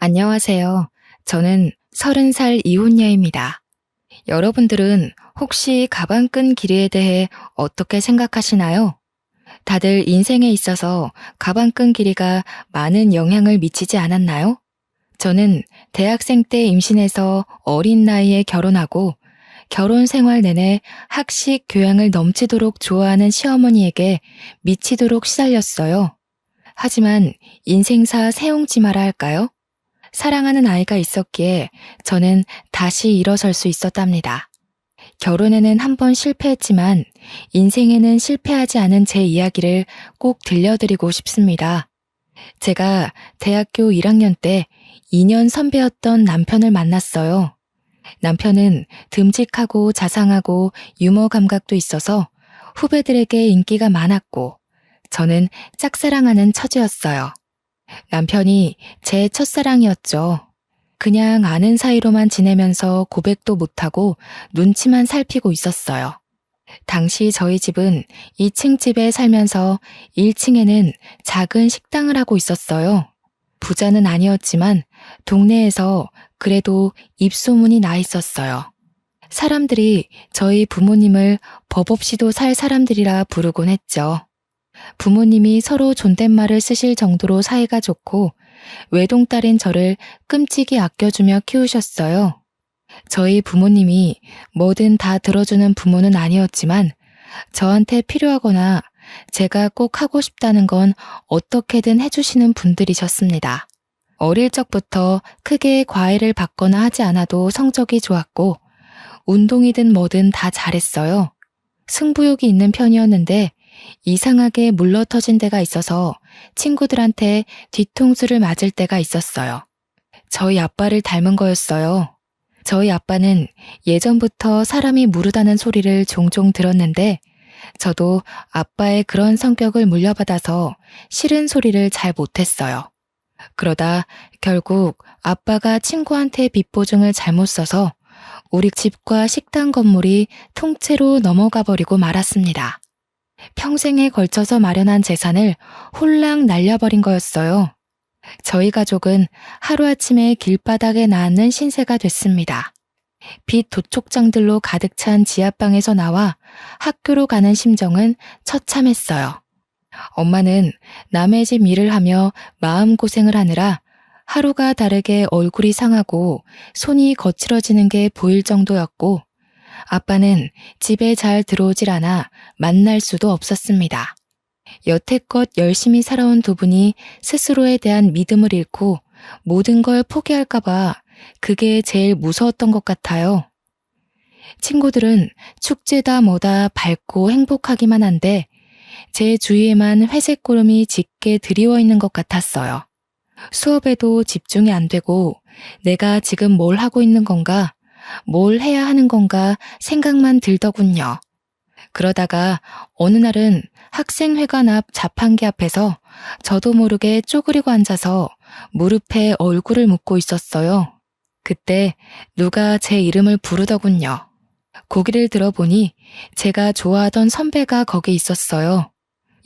안녕하세요. 저는 30살 이혼녀입니다. 여러분들은 혹시 가방끈 길이에 대해 어떻게 생각하시나요? 다들 인생에 있어서 가방끈 길이가 많은 영향을 미치지 않았나요? 저는 대학생 때 임신해서 어린 나이에 결혼하고 결혼 생활 내내 학식 교양을 넘치도록 좋아하는 시어머니에게 미치도록 시달렸어요. 하지만 인생사 세옹지마라 할까요? 사랑하는 아이가 있었기에 저는 다시 일어설 수 있었답니다. 결혼에는 한 번 실패했지만 인생에는 실패하지 않은 제 이야기를 꼭 들려드리고 싶습니다. 제가 대학교 1학년 때 2년 선배였던 남편을 만났어요. 남편은 듬직하고 자상하고 유머 감각도 있어서 후배들에게 인기가 많았고 저는 짝사랑하는 처지였어요. 남편이 제 첫사랑이었죠. 그냥 아는 사이로만 지내면서 고백도 못하고 눈치만 살피고 있었어요. 당시 저희 집은 2층 집에 살면서 1층에는 작은 식당을 하고 있었어요. 부자는 아니었지만 동네에서 그래도 입소문이 나 있었어요. 사람들이 저희 부모님을 법 없이도 살 사람들이라 부르곤 했죠. 부모님이 서로 존댓말을 쓰실 정도로 사이가 좋고 외동딸인 저를 끔찍이 아껴주며 키우셨어요. 저희 부모님이 뭐든 다 들어주는 부모는 아니었지만 저한테 필요하거나 제가 꼭 하고 싶다는 건 어떻게든 해주시는 분들이셨습니다. 어릴 적부터 크게 과외를 받거나 하지 않아도 성적이 좋았고 운동이든 뭐든 다 잘했어요. 승부욕이 있는 편이었는데 이상하게 물러터진 데가 있어서 친구들한테 뒤통수를 맞을 때가 있었어요. 저희 아빠를 닮은 거였어요. 저희 아빠는 예전부터 사람이 무르다는 소리를 종종 들었는데 저도 아빠의 그런 성격을 물려받아서 싫은 소리를 잘 못했어요. 그러다 결국 아빠가 친구한테 빚 보증을 잘못 써서 우리 집과 식당 건물이 통째로 넘어가 버리고 말았습니다. 평생에 걸쳐서 마련한 재산을 홀랑 날려버린 거였어요. 저희 가족은 하루아침에 길바닥에 낳는 신세가 됐습니다. 빚 도촉장들로 가득 찬 지하방에서 나와 학교로 가는 심정은 처참했어요. 엄마는 남의 집 일을 하며 마음고생을 하느라 하루가 다르게 얼굴이 상하고 손이 거칠어지는 게 보일 정도였고 아빠는 집에 잘 들어오질 않아 만날 수도 없었습니다. 여태껏 열심히 살아온 두 분이 스스로에 대한 믿음을 잃고 모든 걸 포기할까봐 그게 제일 무서웠던 것 같아요. 친구들은 축제다 뭐다 밝고 행복하기만 한데 제 주위에만 회색 구름이 짙게 드리워 있는 것 같았어요. 수업에도 집중이 안 되고 내가 지금 뭘 하고 있는 건가, 뭘 해야 하는 건가 생각만 들더군요. 그러다가 어느 날은 학생회관 앞 자판기 앞에서 저도 모르게 쪼그리고 앉아서 무릎에 얼굴을 묻고 있었어요. 그때 누가 제 이름을 부르더군요. 고개를 들어보니 제가 좋아하던 선배가 거기 있었어요.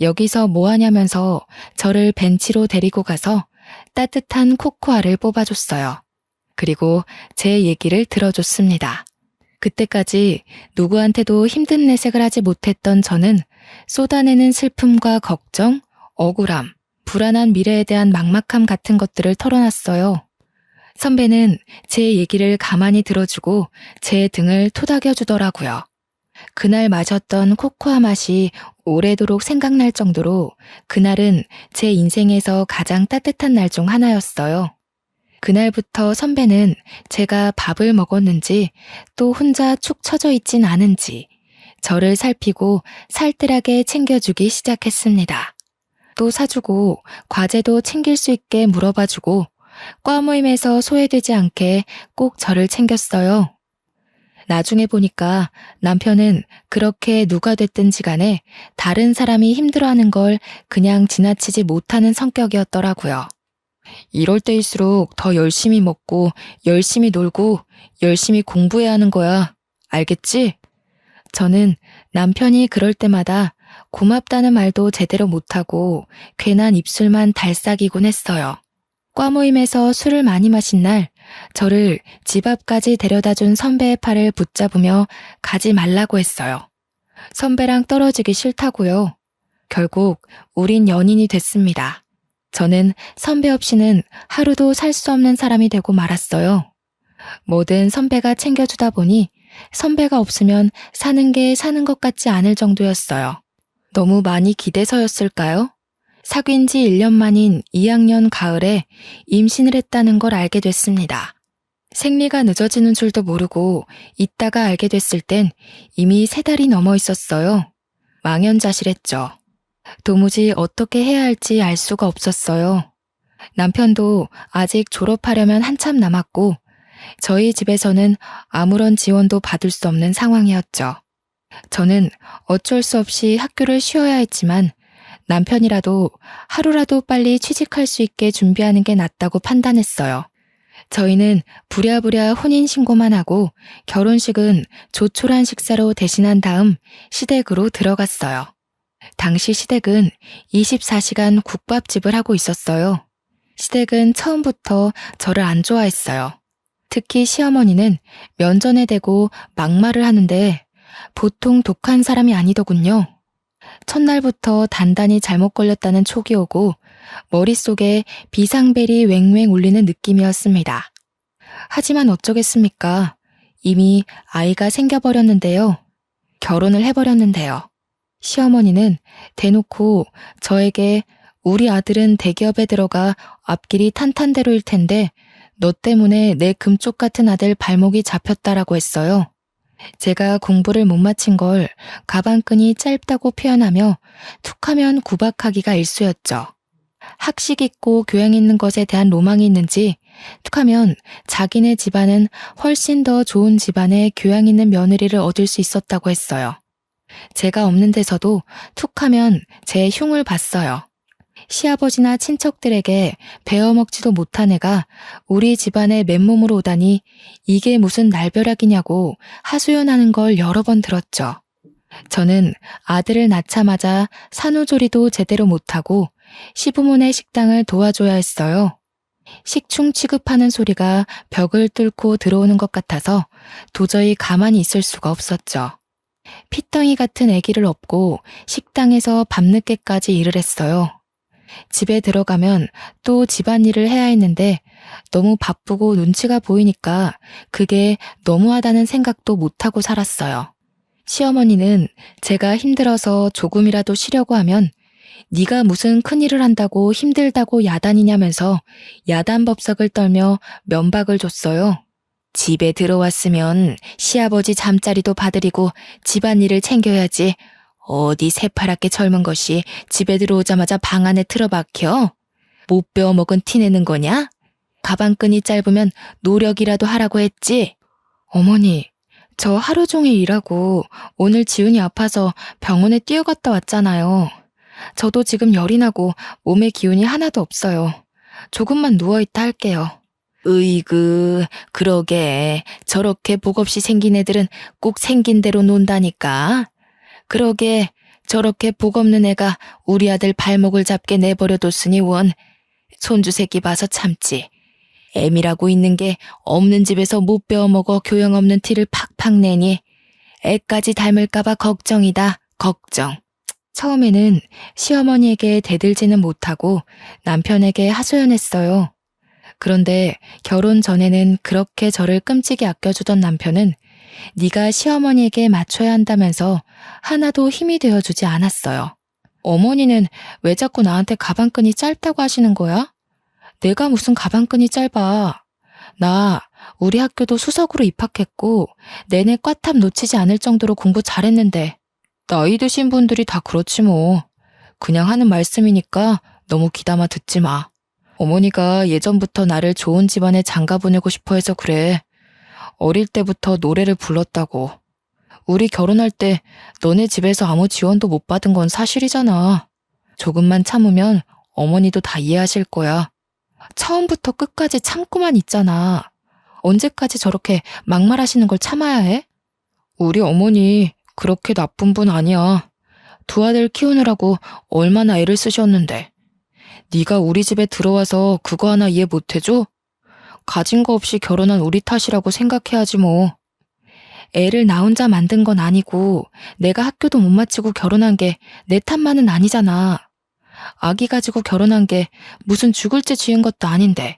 여기서 뭐 하냐면서 저를 벤치로 데리고 가서 따뜻한 코코아를 뽑아줬어요. 그리고 제 얘기를 들어줬습니다. 그때까지 누구한테도 힘든 내색을 하지 못했던 저는 쏟아내는 슬픔과 걱정, 억울함, 불안한 미래에 대한 막막함 같은 것들을 털어놨어요. 선배는 제 얘기를 가만히 들어주고 제 등을 토닥여주더라고요. 그날 마셨던 코코아 맛이 오래도록 생각날 정도로 그날은 제 인생에서 가장 따뜻한 날 중 하나였어요. 그날부터 선배는 제가 밥을 먹었는지 또 혼자 축 처져 있진 않은지 저를 살피고 살뜰하게 챙겨주기 시작했습니다. 또 사주고 과제도 챙길 수 있게 물어봐주고 과 모임에서 소외되지 않게 꼭 저를 챙겼어요. 나중에 보니까 남편은 그렇게 누가 됐든지 간에 다른 사람이 힘들어하는 걸 그냥 지나치지 못하는 성격이었더라고요. 이럴 때일수록 더 열심히 먹고 열심히 놀고 열심히 공부해야 하는 거야. 알겠지? 저는 남편이 그럴 때마다 고맙다는 말도 제대로 못하고 괜한 입술만 달싹이곤 했어요. 과 모임에서 술을 많이 마신 날 저를 집 앞까지 데려다준 선배의 팔을 붙잡으며 가지 말라고 했어요. 선배랑 떨어지기 싫다고요. 결국 우린 연인이 됐습니다. 저는 선배 없이는 하루도 살 수 없는 사람이 되고 말았어요. 뭐든 선배가 챙겨주다 보니 선배가 없으면 사는 게 사는 것 같지 않을 정도였어요. 너무 많이 기대서였을까요? 사귄 지 1년 만인 2학년 가을에 임신을 했다는 걸 알게 됐습니다. 생리가 늦어지는 줄도 모르고 있다가 알게 됐을 땐 이미 3달이 넘어 있었어요. 망연자실했죠. 도무지 어떻게 해야 할지 알 수가 없었어요. 남편도 아직 졸업하려면 한참 남았고 저희 집에서는 아무런 지원도 받을 수 없는 상황이었죠. 저는 어쩔 수 없이 학교를 쉬어야 했지만 남편이라도 하루라도 빨리 취직할 수 있게 준비하는 게 낫다고 판단했어요. 저희는 부랴부랴 혼인신고만 하고 결혼식은 조촐한 식사로 대신한 다음 시댁으로 들어갔어요. 당시 시댁은 24시간 국밥집을 하고 있었어요. 시댁은 처음부터 저를 안 좋아했어요. 특히 시어머니는 면전에 대고 막말을 하는데 보통 독한 사람이 아니더군요. 첫날부터 단단히 잘못 걸렸다는 촉이 오고 머릿속에 비상벨이 왱왱 울리는 느낌이었습니다. 하지만 어쩌겠습니까? 이미 아이가 생겨버렸는데요. 결혼을 해버렸는데요. 시어머니는 대놓고 저에게 우리 아들은 대기업에 들어가 앞길이 탄탄대로일 텐데 너 때문에 내 금쪽 같은 아들 발목이 잡혔다라고 했어요. 제가 공부를 못 마친 걸 가방끈이 짧다고 표현하며 툭하면 구박하기가 일쑤였죠. 학식 있고 교양 있는 것에 대한 로망이 있는지 툭하면 자기네 집안은 훨씬 더 좋은 집안의 교양 있는 며느리를 얻을 수 있었다고 했어요. 제가 없는 데서도 툭하면 제 흉을 봤어요. 시아버지나 친척들에게 베어먹지도 못한 애가 우리 집안에 맨몸으로 오다니 이게 무슨 날벼락이냐고 하소연하는 걸 여러 번 들었죠. 저는 아들을 낳자마자 산후조리도 제대로 못하고 시부모네 식당을 도와줘야 했어요. 식충 취급하는 소리가 벽을 뚫고 들어오는 것 같아서 도저히 가만히 있을 수가 없었죠. 피덩이 같은 아기를 업고 식당에서 밤늦게까지 일을 했어요. 집에 들어가면 또 집안일을 해야 했는데 너무 바쁘고 눈치가 보이니까 그게 너무하다는 생각도 못하고 살았어요. 시어머니는 제가 힘들어서 조금이라도 쉬려고 하면 네가 무슨 큰일을 한다고 힘들다고 야단이냐면서 야단법석을 떨며 면박을 줬어요. 집에 들어왔으면 시아버지 잠자리도 봐드리고 집안일을 챙겨야지. 어디 새파랗게 젊은 것이 집에 들어오자마자 방 안에 틀어박혀? 못 배워먹은 티 내는 거냐? 가방끈이 짧으면 노력이라도 하라고 했지? 어머니, 저 하루 종일 일하고 오늘 지훈이 아파서 병원에 뛰어갔다 왔잖아요. 저도 지금 열이 나고 몸에 기운이 하나도 없어요. 조금만 누워있다 할게요. 으이그, 그러게. 저렇게 복 없이 생긴 애들은 꼭 생긴 대로 논다니까. 그러게 저렇게 복 없는 애가 우리 아들 발목을 잡게 내버려뒀으니 원. 손주 새끼 봐서 참지. 애미라고 있는 게 없는 집에서 못 배워먹어 교양 없는 티를 팍팍 내니 애까지 닮을까봐 걱정이다. 걱정. 처음에는 시어머니에게 대들지는 못하고 남편에게 하소연했어요. 그런데 결혼 전에는 그렇게 저를 끔찍이 아껴주던 남편은 네가 시어머니에게 맞춰야 한다면서 하나도 힘이 되어주지 않았어요. 어머니는 왜 자꾸 나한테 가방끈이 짧다고 하시는 거야? 내가 무슨 가방끈이 짧아. 나 우리 학교도 수석으로 입학했고 내내 꽈탑 놓치지 않을 정도로 공부 잘했는데. 나이 드신 분들이 다 그렇지 뭐. 그냥 하는 말씀이니까 너무 귀담아 듣지 마. 어머니가 예전부터 나를 좋은 집안에 장가 보내고 싶어 해서 그래. 어릴 때부터 노래를 불렀다고. 우리 결혼할 때 너네 집에서 아무 지원도 못 받은 건 사실이잖아. 조금만 참으면 어머니도 다 이해하실 거야. 처음부터 끝까지 참고만 있잖아. 언제까지 저렇게 막말하시는 걸 참아야 해? 우리 어머니 그렇게 나쁜 분 아니야. 두 아들 키우느라고 얼마나 애를 쓰셨는데. 네가 우리 집에 들어와서 그거 하나 이해 못해줘? 가진 거 없이 결혼한 우리 탓이라고 생각해야지 뭐. 애를 나 혼자 만든 건 아니고 내가 학교도 못 마치고 결혼한 게 내 탓만은 아니잖아. 아기 가지고 결혼한 게 무슨 죽을 죄 지은 것도 아닌데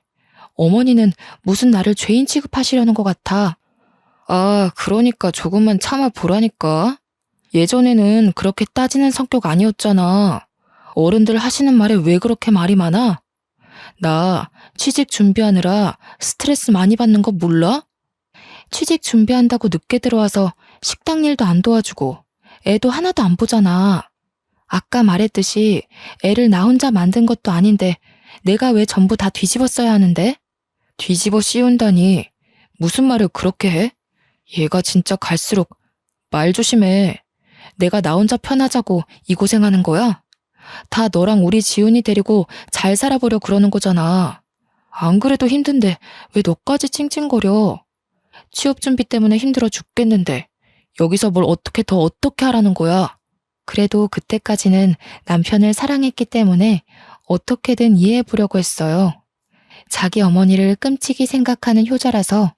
어머니는 무슨 나를 죄인 취급하시려는 것 같아. 아, 그러니까 조금만 참아보라니까. 예전에는 그렇게 따지는 성격 아니었잖아. 어른들 하시는 말에 왜 그렇게 말이 많아? 나 취직 준비하느라 스트레스 많이 받는 거 몰라? 취직 준비한다고 늦게 들어와서 식당 일도 안 도와주고 애도 하나도 안 보잖아. 아까 말했듯이 애를 나 혼자 만든 것도 아닌데 내가 왜 전부 다 뒤집어 써야 하는데? 뒤집어 씌운다니 무슨 말을 그렇게 해? 얘가 진짜 갈수록 말 조심해. 내가 나 혼자 편하자고 이 고생하는 거야? 다 너랑 우리 지훈이 데리고 잘 살아보려 그러는 거잖아. 안 그래도 힘든데 왜 너까지 찡찡거려? 취업 준비 때문에 힘들어 죽겠는데 여기서 뭘 어떻게 하라는 거야? 그래도 그때까지는 남편을 사랑했기 때문에 어떻게든 이해해보려고 했어요. 자기 어머니를 끔찍이 생각하는 효자라서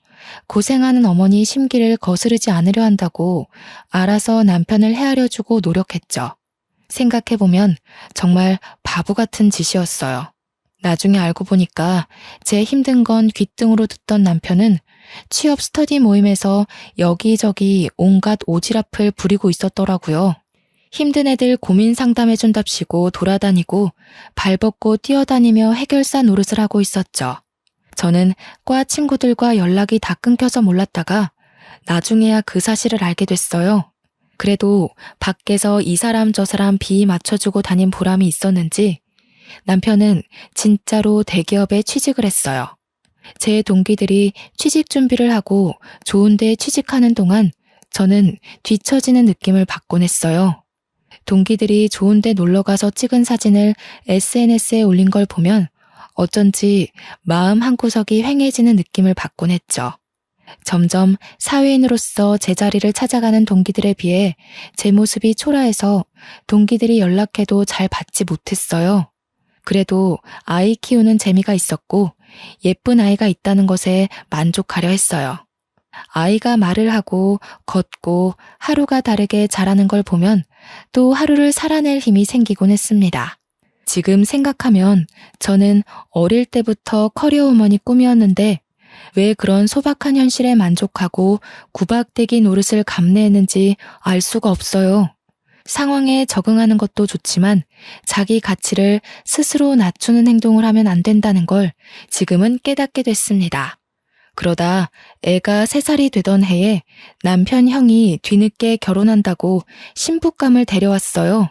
고생하는 어머니 심기를 거스르지 않으려 한다고 알아서 남편을 헤아려주고 노력했죠. 생각해보면 정말 바보 같은 짓이었어요. 나중에 알고 보니까 제 힘든 건 귓등으로 듣던 남편은 취업 스터디 모임에서 여기저기 온갖 오지랖을 부리고 있었더라고요. 힘든 애들 고민 상담해준답시고 돌아다니고 발벗고 뛰어다니며 해결사 노릇을 하고 있었죠. 저는 과 친구들과 연락이 다 끊겨서 몰랐다가 나중에야 그 사실을 알게 됐어요. 그래도 밖에서 이 사람 저 사람 비 맞춰주고 다닌 보람이 있었는지 남편은 진짜로 대기업에 취직을 했어요. 제 동기들이 취직 준비를 하고 좋은 데에 취직하는 동안 저는 뒤처지는 느낌을 받곤 했어요. 동기들이 좋은 데 놀러가서 찍은 사진을 SNS에 올린 걸 보면 어쩐지 마음 한구석이 휑해지는 느낌을 받곤 했죠. 점점 사회인으로서 제자리를 찾아가는 동기들에 비해 제 모습이 초라해서 동기들이 연락해도 잘 받지 못했어요. 그래도 아이 키우는 재미가 있었고 예쁜 아이가 있다는 것에 만족하려 했어요. 아이가 말을 하고 걷고 하루가 다르게 자라는 걸 보면 또 하루를 살아낼 힘이 생기곤 했습니다. 지금 생각하면 저는 어릴 때부터 커리어 우먼이 꿈이었는데 왜 그런 소박한 현실에 만족하고 구박대기 노릇을 감내했는지 알 수가 없어요. 상황에 적응하는 것도 좋지만 자기 가치를 스스로 낮추는 행동을 하면 안 된다는 걸 지금은 깨닫게 됐습니다. 그러다 애가 3살이 되던 해에 남편 형이 뒤늦게 결혼한다고 신부감을 데려왔어요.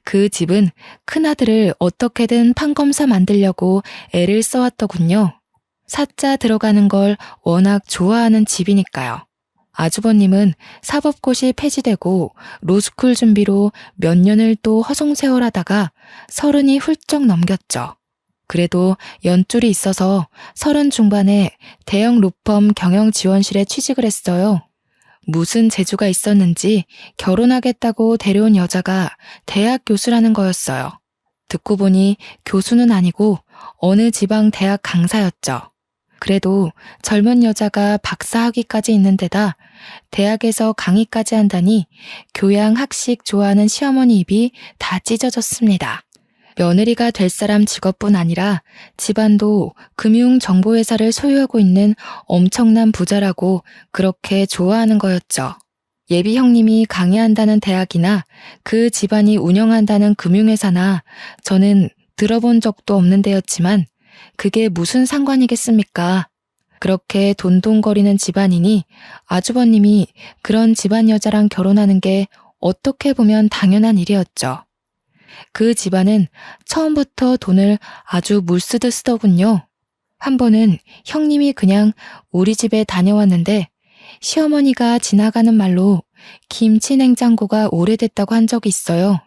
그 집은 큰아들을 어떻게든 판검사 만들려고 애를 써왔더군요. 사자 들어가는 걸 워낙 좋아하는 집이니까요. 아주버님은 사법고시 폐지되고 로스쿨 준비로 몇 년을 또 허송세월하다가 30이 훌쩍 넘겼죠. 그래도 연줄이 있어서 30 중반에 대형 로펌 경영지원실에 취직을 했어요. 무슨 재주가 있었는지 결혼하겠다고 데려온 여자가 대학 교수라는 거였어요. 듣고 보니 교수는 아니고 어느 지방 대학 강사였죠. 그래도 젊은 여자가 박사학위까지 있는 데다 대학에서 강의까지 한다니 교양 학식 좋아하는 시어머니 입이 다 찢어졌습니다. 며느리가 될 사람 직업뿐 아니라 집안도 금융정보회사를 소유하고 있는 엄청난 부자라고 그렇게 좋아하는 거였죠. 예비 형님이 강의한다는 대학이나 그 집안이 운영한다는 금융회사나 저는 들어본 적도 없는 데였지만 그게 무슨 상관이겠습니까? 그렇게 돈돈거리는 집안이니 아주버님이 그런 집안 여자랑 결혼하는 게 어떻게 보면 당연한 일이었죠. 그 집안은 처음부터 돈을 아주 물쓰듯 쓰더군요. 한 번은 형님이 그냥 우리 집에 다녀왔는데 시어머니가 지나가는 말로 김치 냉장고가 오래됐다고 한 적이 있어요.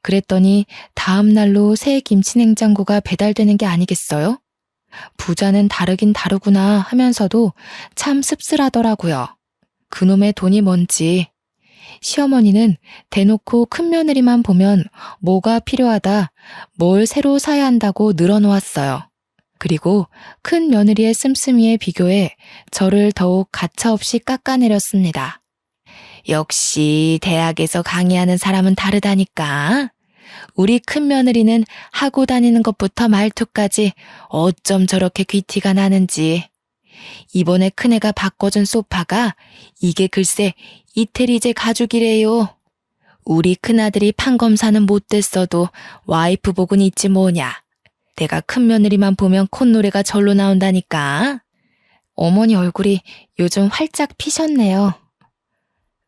그랬더니 다음 날로 새 김치 냉장고가 배달되는 게 아니겠어요? 부자는 다르긴 다르구나 하면서도 참 씁쓸하더라고요. 그놈의 돈이 뭔지. 시어머니는 대놓고 큰며느리만 보면 뭐가 필요하다, 뭘 새로 사야 한다고 늘어놓았어요. 그리고 큰 며느리의 씀씀이에 비교해 저를 더욱 가차없이 깎아내렸습니다. 역시 대학에서 강의하는 사람은 다르다니까. 우리 큰 며느리는 하고 다니는 것부터 말투까지 어쩜 저렇게 귀티가 나는지. 이번에 큰애가 바꿔준 소파가 이게 글쎄 이태리제 가죽이래요. 우리 큰아들이 판검사는 못됐어도 와이프 복은 있지 뭐냐. 내가 큰 며느리만 보면 콧노래가 절로 나온다니까. 어머니 얼굴이 요즘 활짝 피셨네요.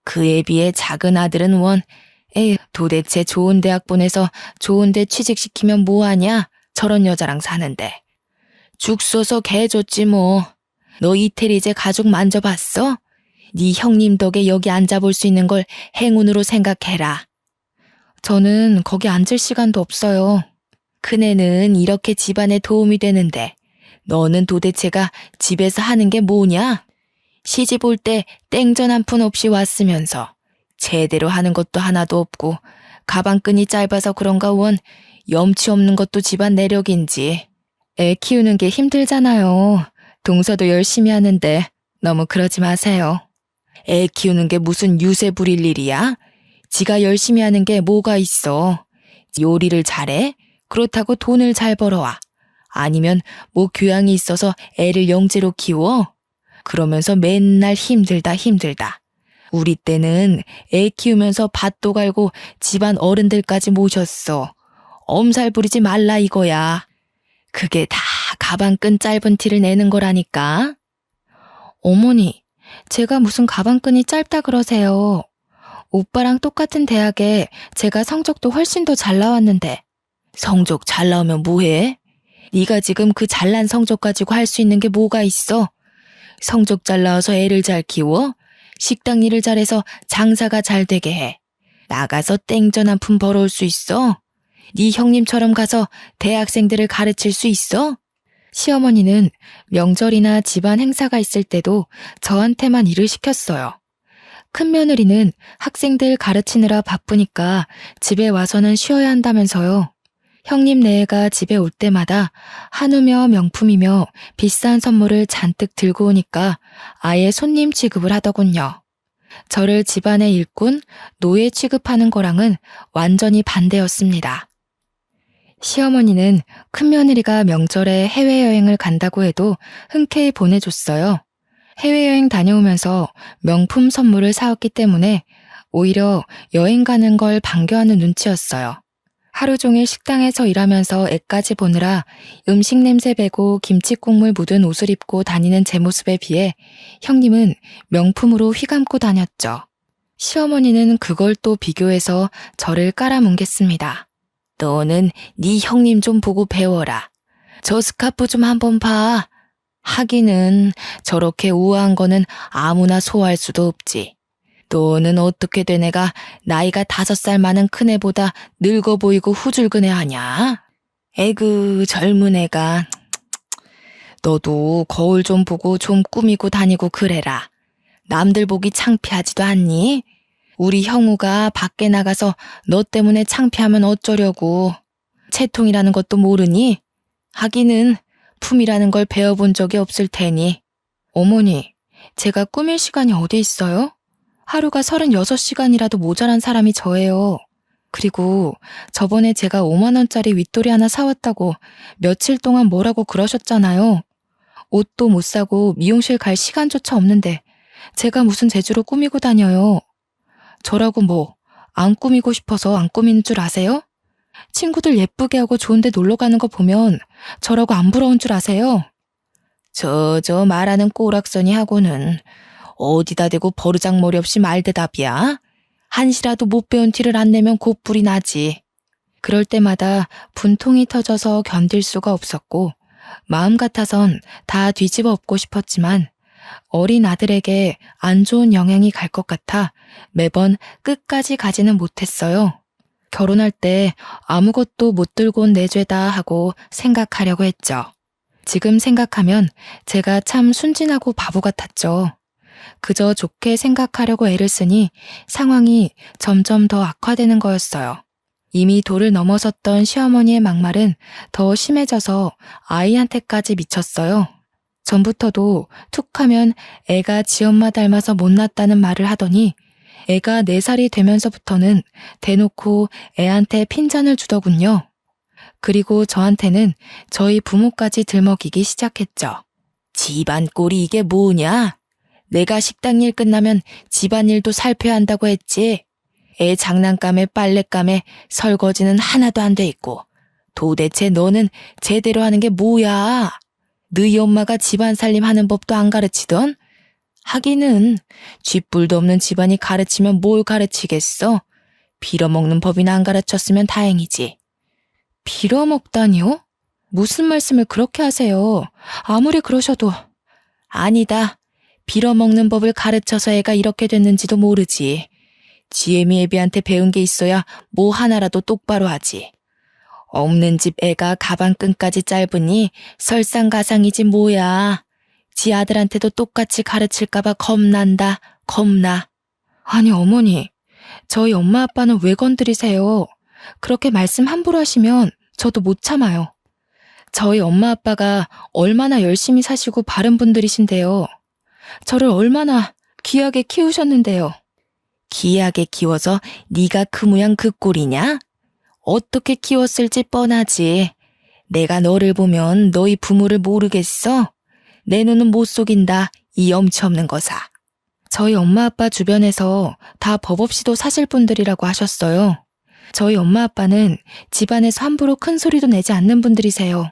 그에 비해 작은 아들은 에휴, 도대체 좋은 대학 보내서 좋은 데 취직시키면 뭐하냐? 저런 여자랑 사는데. 죽 써서 개 줬지 뭐. 너 이태리제 가죽 만져봤어? 네 형님 덕에 여기 앉아볼 수 있는 걸 행운으로 생각해라. 저는 거기 앉을 시간도 없어요. 큰애는 이렇게 집안에 도움이 되는데 너는 도대체가 집에서 하는 게 뭐냐? 시집 올 때 땡전 한 푼 없이 왔으면서 제대로 하는 것도 하나도 없고 가방끈이 짧아서 그런가 염치 없는 것도 집안 내력인지. 애 키우는 게 힘들잖아요. 동서도 열심히 하는데 너무 그러지 마세요. 애 키우는 게 무슨 유세 부릴 일이야? 지가 열심히 하는 게 뭐가 있어. 요리를 잘해? 그렇다고 돈을 잘 벌어와. 아니면 뭐 교양이 있어서 애를 영재로 키워? 그러면서 맨날 힘들다. 우리 때는 애 키우면서 밭도 갈고 집안 어른들까지 모셨어. 엄살 부리지 말라 이거야. 그게 다 가방끈 짧은 티를 내는 거라니까. 어머니, 제가 무슨 가방끈이 짧다 그러세요. 오빠랑 똑같은 대학에 제가 성적도 훨씬 더 잘 나왔는데. 성적 잘 나오면 뭐해? 네가 지금 그 잘난 성적 가지고 할 수 있는 게 뭐가 있어? 성적 잘 나와서 애를 잘 키워? 식당 일을 잘해서 장사가 잘 되게 해. 나가서 땡전 한 푼 벌어올 수 있어? 네 형님처럼 가서 대학생들을 가르칠 수 있어? 시어머니는 명절이나 집안 행사가 있을 때도 저한테만 일을 시켰어요. 큰며느리는 학생들 가르치느라 바쁘니까 집에 와서는 쉬어야 한다면서요. 형님 네애가 집에 올 때마다 한우며 명품이며 비싼 선물을 잔뜩 들고 오니까 아예 손님 취급을 하더군요. 저를 집안의 일꾼, 노예 취급하는 거랑은 완전히 반대였습니다. 시어머니는 큰며느리가 명절에 해외여행을 간다고 해도 흔쾌히 보내줬어요. 해외여행 다녀오면서 명품 선물을 사왔기 때문에 오히려 여행 가는 걸 반겨하는 눈치였어요. 하루 종일 식당에서 일하면서 애까지 보느라 음식 냄새 배고 김치 국물 묻은 옷을 입고 다니는 제 모습에 비해 형님은 명품으로 휘감고 다녔죠. 시어머니는 그걸 또 비교해서 저를 깔아뭉갰습니다. 너는 네 형님 좀 보고 배워라. 저 스카프 좀 한번 봐. 하기는 저렇게 우아한 거는 아무나 소화할 수도 없지. 너는 어떻게 된 애가 나이가 5살 많은 큰애보다 늙어 보이고 후줄근해 하냐? 에그 젊은 애가. 너도 거울 좀 보고 좀 꾸미고 다니고 그래라. 남들 보기 창피하지도 않니? 우리 형우가 밖에 나가서 너 때문에 창피하면 어쩌려고. 채통이라는 것도 모르니? 하기는 품이라는 걸 배워본 적이 없을 테니. 어머니, 제가 꾸밀 시간이 어디 있어요? 하루가 36시간이라도 모자란 사람이 저예요. 그리고 저번에 제가 5만 원짜리 윗돌이 하나 사왔다고 며칠 동안 뭐라고 그러셨잖아요. 옷도 못 사고 미용실 갈 시간조차 없는데 제가 무슨 재주로 꾸미고 다녀요. 저라고 뭐 안 꾸미고 싶어서 안 꾸미는 줄 아세요? 친구들 예쁘게 하고 좋은 데 놀러 가는 거 보면 저라고 안 부러운 줄 아세요? 저 말하는 꼬락서니 하고는 어디다 대고 버르장머리 없이 말대답이야? 한시라도 못 배운 티를 안 내면 곧불이 나지. 그럴 때마다 분통이 터져서 견딜 수가 없었고 마음 같아선 다 뒤집어 엎고 싶었지만 어린 아들에게 안 좋은 영향이 갈 것 같아 매번 끝까지 가지는 못했어요. 결혼할 때 아무것도 못 들고 온 내 죄다 하고 생각하려고 했죠. 지금 생각하면 제가 참 순진하고 바보 같았죠. 그저 좋게 생각하려고 애를 쓰니 상황이 점점 더 악화되는 거였어요. 이미 도를 넘어섰던 시어머니의 막말은 더 심해져서 아이한테까지 미쳤어요. 전부터도 툭 하면 애가 지엄마 닮아서 못났다는 말을 하더니 애가 4살이 되면서부터는 대놓고 애한테 핀잔을 주더군요. 그리고 저한테는 저희 부모까지 들먹이기 시작했죠. 집안 꼴이 이게 뭐냐? 내가 식당 일 끝나면 집안일도 살펴야 한다고 했지. 애 장난감에 빨랫감에 설거지는 하나도 안 돼 있고 도대체 너는 제대로 하는 게 뭐야? 너희 엄마가 집안 살림 하는 법도 안 가르치던? 하기는 쥐뿔도 없는 집안이 가르치면 뭘 가르치겠어? 빌어먹는 법이나 안 가르쳤으면 다행이지. 빌어먹다니요? 무슨 말씀을 그렇게 하세요? 아무리 그러셔도. 아니다. 빌어먹는 법을 가르쳐서 애가 이렇게 됐는지도 모르지. 지혜미 애비한테 배운 게 있어야 뭐 하나라도 똑바로 하지. 없는 집 애가 가방끈까지 짧으니 설상가상이지 뭐야. 지 아들한테도 똑같이 가르칠까봐 겁난다. 겁나. 아니 어머니, 저희 엄마 아빠는 왜 건드리세요? 그렇게 말씀 함부로 하시면 저도 못 참아요. 저희 엄마 아빠가 얼마나 열심히 사시고 바른 분들이신데요. 저를 얼마나 귀하게 키우셨는데요. 귀하게 키워서 네가 그 모양 그 꼴이냐? 어떻게 키웠을지 뻔하지. 내가 너를 보면 너희 부모를 모르겠어? 내 눈은 못 속인다, 이 염치 없는 거사. 저희 엄마 아빠 주변에서 다 법 없이도 사실 분들이라고 하셨어요. 저희 엄마 아빠는 집안에서 함부로 큰 소리도 내지 않는 분들이세요.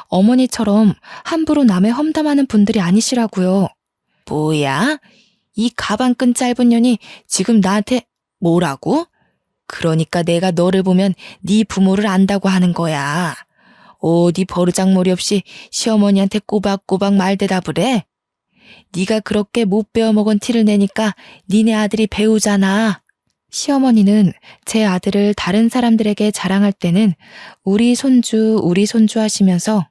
어머니처럼 함부로 남의 험담하는 분들이 아니시라고요. 뭐야? 이 가방끈 짧은 년이 지금 나한테 뭐라고? 그러니까 내가 너를 보면 네 부모를 안다고 하는 거야. 어디 버르장머리 없이 시어머니한테 꼬박꼬박 말대답을 해? 네가 그렇게 못 배워먹은 티를 내니까 니네 아들이 배우잖아. 시어머니는 제 아들을 다른 사람들에게 자랑할 때는 우리 손주 하시면서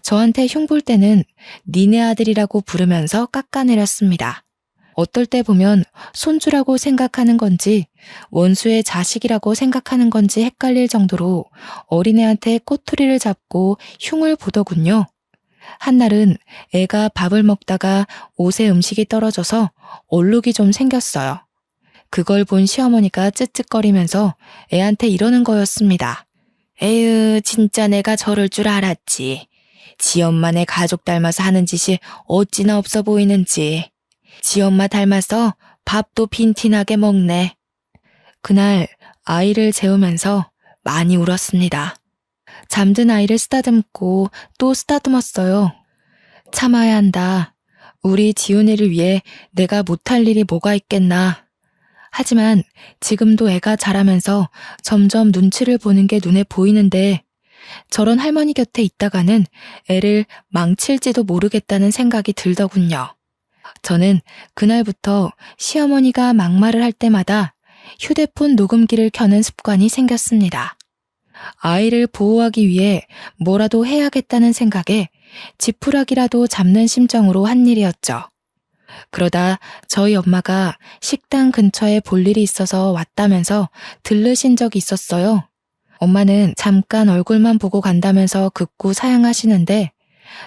저한테 흉볼 때는 니네 아들이라고 부르면서 깎아내렸습니다. 어떨 때 보면 손주라고 생각하는 건지 원수의 자식이라고 생각하는 건지 헷갈릴 정도로 어린애한테 꼬투리를 잡고 흉을 보더군요. 한날은 애가 밥을 먹다가 옷에 음식이 떨어져서 얼룩이 좀 생겼어요. 그걸 본 시어머니가 쯧쯧거리면서 애한테 이러는 거였습니다. 에휴, 진짜 내가 저럴 줄 알았지. 지 엄마네 가족 닮아서 하는 짓이 어찌나 없어 보이는지. 지 엄마 닮아서 밥도 빈티나게 먹네. 그날 아이를 재우면서 많이 울었습니다. 잠든 아이를 쓰다듬고 또 쓰다듬었어요. 참아야 한다. 우리 지훈이를 위해 내가 못할 일이 뭐가 있겠나. 하지만 지금도 애가 자라면서 점점 눈치를 보는 게 눈에 보이는데 저런 할머니 곁에 있다가는 애를 망칠지도 모르겠다는 생각이 들더군요. 저는 그날부터 시어머니가 막말을 할 때마다 휴대폰 녹음기를 켜는 습관이 생겼습니다. 아이를 보호하기 위해 뭐라도 해야겠다는 생각에 지푸라기라도 잡는 심정으로 한 일이었죠. 그러다 저희 엄마가 식당 근처에 볼 일이 있어서 왔다면서 들르신 적이 있었어요. 엄마는 잠깐 얼굴만 보고 간다면서 극구 사양하시는데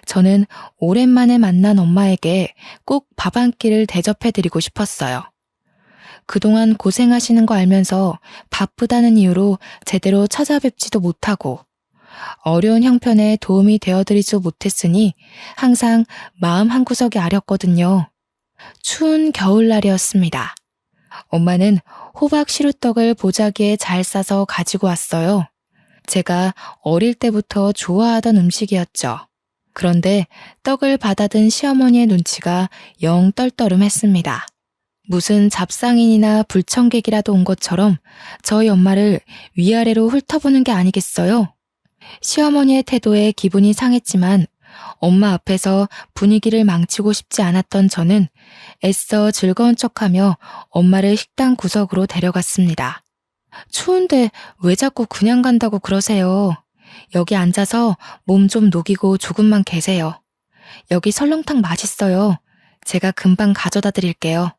저는 오랜만에 만난 엄마에게 꼭 밥 한 끼를 대접해드리고 싶었어요. 그동안 고생하시는 거 알면서 바쁘다는 이유로 제대로 찾아뵙지도 못하고 어려운 형편에 도움이 되어드리지 못했으니 항상 마음 한구석이 아렸거든요. 추운 겨울날이었습니다. 엄마는 호박 시루떡을 보자기에 잘 싸서 가지고 왔어요. 제가 어릴 때부터 좋아하던 음식이었죠. 그런데 떡을 받아든 시어머니의 눈치가 영 떨떠름했습니다. 무슨 잡상인이나 불청객이라도 온 것처럼 저희 엄마를 위아래로 훑어보는 게 아니겠어요? 시어머니의 태도에 기분이 상했지만 엄마 앞에서 분위기를 망치고 싶지 않았던 저는 애써 즐거운 척하며 엄마를 식당 구석으로 데려갔습니다. 추운데 왜 자꾸 그냥 간다고 그러세요? 여기 앉아서 몸 좀 녹이고 조금만 계세요. 여기 설렁탕 맛있어요. 제가 금방 가져다 드릴게요.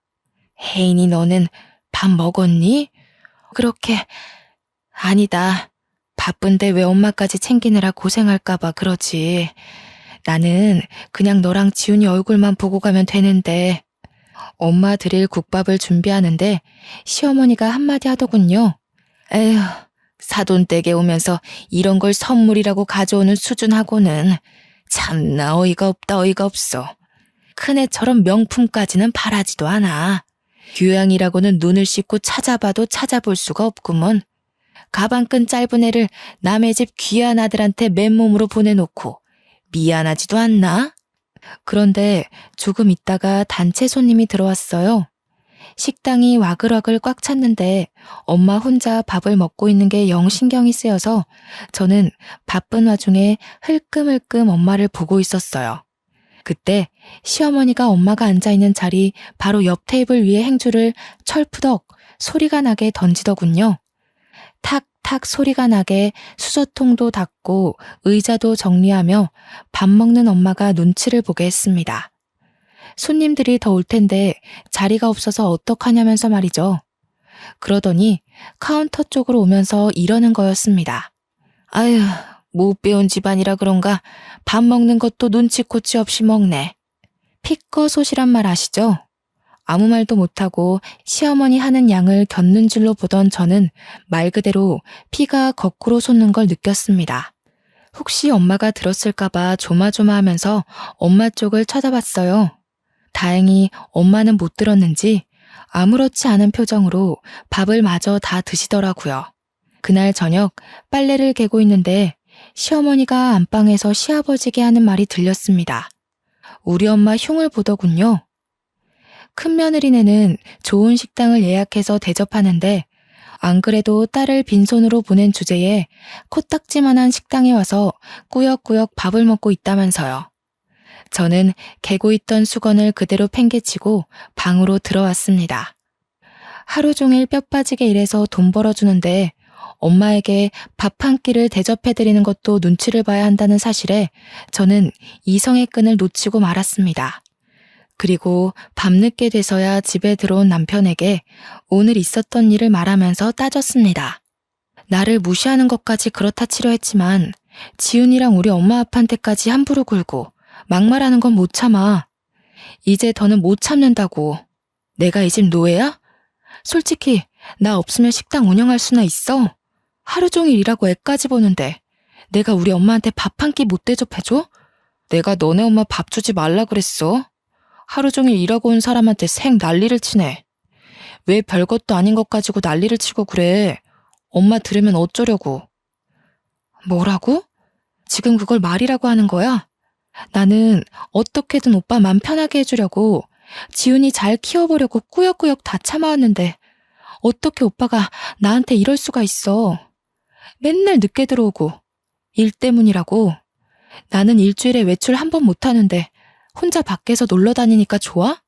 혜인이 너는 밥 먹었니? 그렇게, 아니다. 바쁜데 왜 엄마까지 챙기느라 고생할까봐 그러지. 나는 그냥 너랑 지훈이 얼굴만 보고 가면 되는데. 엄마 드릴 국밥을 준비하는데 시어머니가 한마디 하더군요. 에휴, 사돈댁에 오면서 이런 걸 선물이라고 가져오는 수준하고는 참나 어이가 없다 어이가 없어. 큰애처럼 명품까지는 바라지도 않아. 교양이라고는 눈을 씻고 찾아봐도 찾아볼 수가 없구먼. 가방끈 짧은 애를 남의 집 귀한 아들한테 맨몸으로 보내놓고 미안하지도 않나? 그런데 조금 있다가 단체 손님이 들어왔어요. 식당이 와글와글 꽉 찼는데 엄마 혼자 밥을 먹고 있는 게 영 신경이 쓰여서 저는 바쁜 와중에 흘끔흘끔 엄마를 보고 있었어요. 그때 시어머니가 엄마가 앉아있는 자리 바로 옆 테이블 위에 행주를 철푸덕 소리가 나게 던지더군요. 탁탁 소리가 나게 수저통도 닦고 의자도 정리하며 밥 먹는 엄마가 눈치를 보게 했습니다. 손님들이 더 올 텐데 자리가 없어서 어떡하냐면서 말이죠. 그러더니 카운터 쪽으로 오면서 이러는 거였습니다. 아휴, 못 배운 집안이라 그런가 밥 먹는 것도 눈치코치 없이 먹네. 피꺼소시란 말 아시죠? 아무 말도 못하고 시어머니 하는 양을 겪는 줄로 보던 저는 말 그대로 피가 거꾸로 솟는 걸 느꼈습니다. 혹시 엄마가 들었을까봐 조마조마하면서 엄마 쪽을 쳐다봤어요. 다행히 엄마는 못 들었는지 아무렇지 않은 표정으로 밥을 마저 다 드시더라고요. 그날 저녁 빨래를 개고 있는데 시어머니가 안방에서 시아버지게 하는 말이 들렸습니다. 우리 엄마 흉을 보더군요. 큰 며느리네는 좋은 식당을 예약해서 대접하는데 안 그래도 딸을 빈손으로 보낸 주제에 코딱지만한 식당에 와서 꾸역꾸역 밥을 먹고 있다면서요. 저는 개고 있던 수건을 그대로 팽개치고 방으로 들어왔습니다. 하루 종일 뼈 빠지게 일해서 돈 벌어주는데 엄마에게 밥 한 끼를 대접해드리는 것도 눈치를 봐야 한다는 사실에 저는 이성의 끈을 놓치고 말았습니다. 그리고 밤늦게 돼서야 집에 들어온 남편에게 오늘 있었던 일을 말하면서 따졌습니다. 나를 무시하는 것까지 그렇다 치려 했지만 지훈이랑 우리 엄마 아빠한테까지 함부로 굴고 막말하는 건 못 참아. 이제 더는 못 참는다고. 내가 이 집 노예야? 솔직히 나 없으면 식당 운영할 수나 있어? 하루 종일 일하고 애까지 보는데 내가 우리 엄마한테 밥 한 끼 못 대접해줘? 내가 너네 엄마 밥 주지 말라 그랬어. 하루 종일 일하고 온 사람한테 생 난리를 치네. 왜 별것도 아닌 것 가지고 난리를 치고 그래. 엄마 들으면 어쩌려고. 뭐라고? 지금 그걸 말이라고 하는 거야? 나는 어떻게든 오빠 맘 편하게 해주려고 지훈이 잘 키워보려고 꾸역꾸역 다 참아왔는데 어떻게 오빠가 나한테 이럴 수가 있어. 맨날 늦게 들어오고 일 때문이라고. 나는 일주일에 외출 한 번 못하는데 혼자 밖에서 놀러 다니니까 좋아?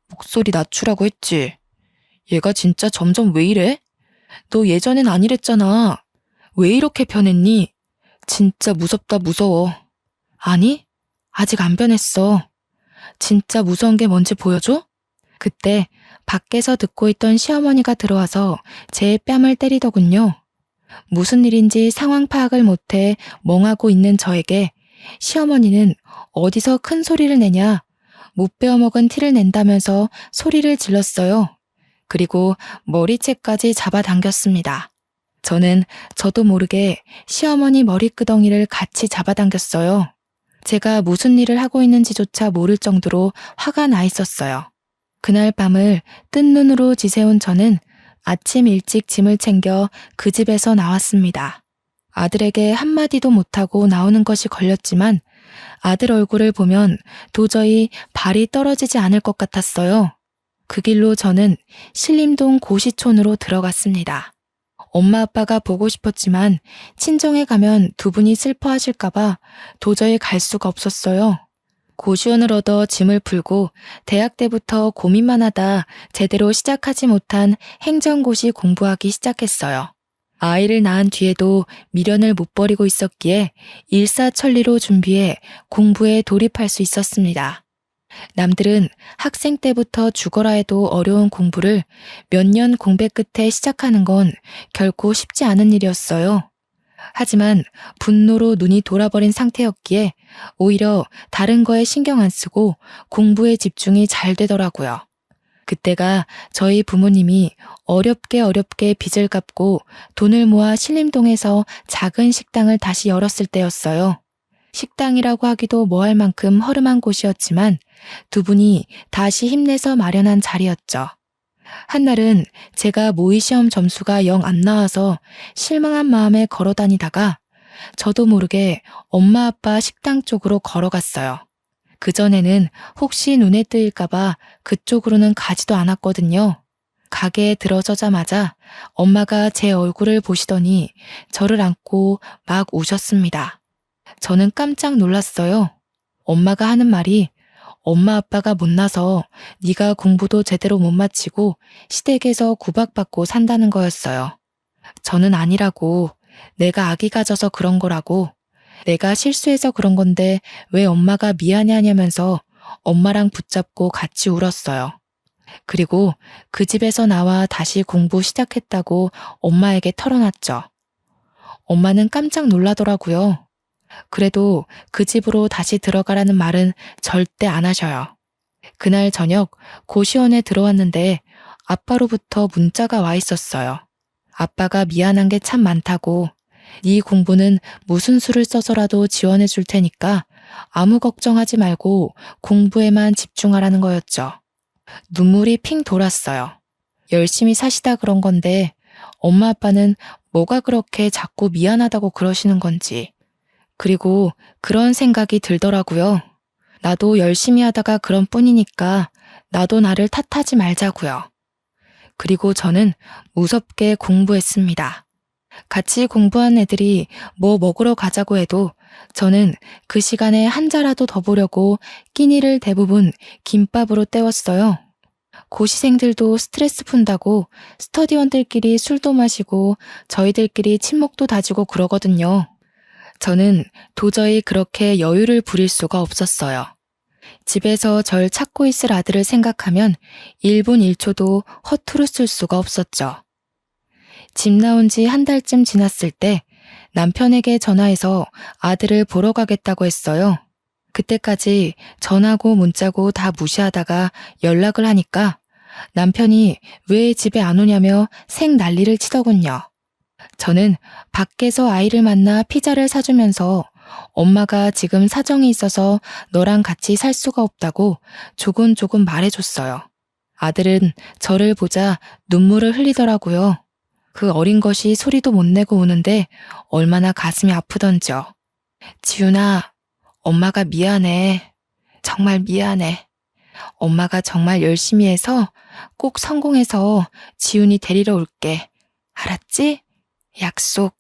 목소리 낮추라고 했지. 얘가 진짜 점점 왜 이래? 너 예전엔 안 이랬잖아. 왜 이렇게 변했니? 진짜 무섭다 무서워. 아니, 아직 안 변했어. 진짜 무서운 게 뭔지 보여줘? 그때 밖에서 듣고 있던 시어머니가 들어와서 제 뺨을 때리더군요. 무슨 일인지 상황 파악을 못해 멍하고 있는 저에게 시어머니는 어디서 큰 소리를 내냐, 못 베어먹은 티를 낸다면서 소리를 질렀어요. 그리고 머리채까지 잡아당겼습니다. 저는 저도 모르게 시어머니 머리끄덩이를 같이 잡아당겼어요. 제가 무슨 일을 하고 있는지조차 모를 정도로 화가 나 있었어요. 그날 밤을 뜬 눈으로 지새운 저는 아침 일찍 짐을 챙겨 그 집에서 나왔습니다. 아들에게 한마디도 못하고 나오는 것이 걸렸지만 아들 얼굴을 보면 도저히 발이 떨어지지 않을 것 같았어요. 그 길로 저는 신림동 고시촌으로 들어갔습니다. 엄마 아빠가 보고 싶었지만 친정에 가면 두 분이 슬퍼하실까봐 도저히 갈 수가 없었어요. 고시원을 얻어 짐을 풀고 대학 때부터 고민만 하다 제대로 시작하지 못한 행정고시 공부하기 시작했어요. 아이를 낳은 뒤에도 미련을 못 버리고 있었기에 일사천리로 준비해 공부에 돌입할 수 있었습니다. 남들은 학생 때부터 죽어라 해도 어려운 공부를 몇 년 공백 끝에 시작하는 건 결코 쉽지 않은 일이었어요. 하지만 분노로 눈이 돌아버린 상태였기에 오히려 다른 거에 신경 안 쓰고 공부에 집중이 잘 되더라고요. 그때가 저희 부모님이 어렵게 빚을 갚고 돈을 모아 신림동에서 작은 식당을 다시 열었을 때였어요. 식당이라고 하기도 뭐할 만큼 허름한 곳이었지만 두 분이 다시 힘내서 마련한 자리였죠. 한날은 제가 모의시험 점수가 영 안 나와서 실망한 마음에 걸어 다니다가 저도 모르게 엄마 아빠 식당 쪽으로 걸어갔어요. 그전에는 혹시 눈에 뜨일까봐 그쪽으로는 가지도 않았거든요. 가게에 들어서자마자 엄마가 제 얼굴을 보시더니 저를 안고 막 우셨습니다. 저는 깜짝 놀랐어요. 엄마가 하는 말이 엄마 아빠가 못나서 네가 공부도 제대로 못 마치고 시댁에서 구박받고 산다는 거였어요. 저는 아니라고, 내가 악이 가져서 그런 거라고, 내가 실수해서 그런 건데 왜 엄마가 미안해 하냐면서 엄마랑 붙잡고 같이 울었어요. 그리고 그 집에서 나와 다시 공부 시작했다고 엄마에게 털어놨죠. 엄마는 깜짝 놀라더라고요. 그래도 그 집으로 다시 들어가라는 말은 절대 안 하셔요. 그날 저녁 고시원에 들어왔는데 아빠로부터 문자가 와 있었어요. 아빠가 미안한 게 참 많다고, 네 공부는 무슨 수를 써서라도 지원해 줄 테니까 아무 걱정하지 말고 공부에만 집중하라는 거였죠. 눈물이 핑 돌았어요. 열심히 사시다 그런 건데 엄마 아빠는 뭐가 그렇게 자꾸 미안하다고 그러시는 건지. 그리고 그런 생각이 들더라고요. 나도 열심히 하다가 그런 뿐이니까 나도 나를 탓하지 말자고요. 그리고 저는 무섭게 공부했습니다. 같이 공부한 애들이 뭐 먹으러 가자고 해도 저는 그 시간에 한 자라도 더 보려고 끼니를 대부분 김밥으로 때웠어요. 고시생들도 스트레스 푼다고 스터디원들끼리 술도 마시고 저희들끼리 친목도 다지고 그러거든요. 저는 도저히 그렇게 여유를 부릴 수가 없었어요. 집에서 절 찾고 있을 아들을 생각하면 1분 1초도 허투루 쓸 수가 없었죠. 집 나온 지 한 달쯤 지났을 때 남편에게 전화해서 아들을 보러 가겠다고 했어요. 그때까지 전화고 문자고 다 무시하다가 연락을 하니까 남편이 왜 집에 안 오냐며 생 난리를 치더군요. 저는 밖에서 아이를 만나 피자를 사주면서 엄마가 지금 사정이 있어서 너랑 같이 살 수가 없다고 조곤조곤 말해줬어요. 아들은 저를 보자 눈물을 흘리더라고요. 그 어린 것이 소리도 못 내고 우는데 얼마나 가슴이 아프던지요. 지훈아, 엄마가 미안해. 정말 미안해. 엄마가 정말 열심히 해서 꼭 성공해서 지훈이 데리러 올게. 알았지? 약속.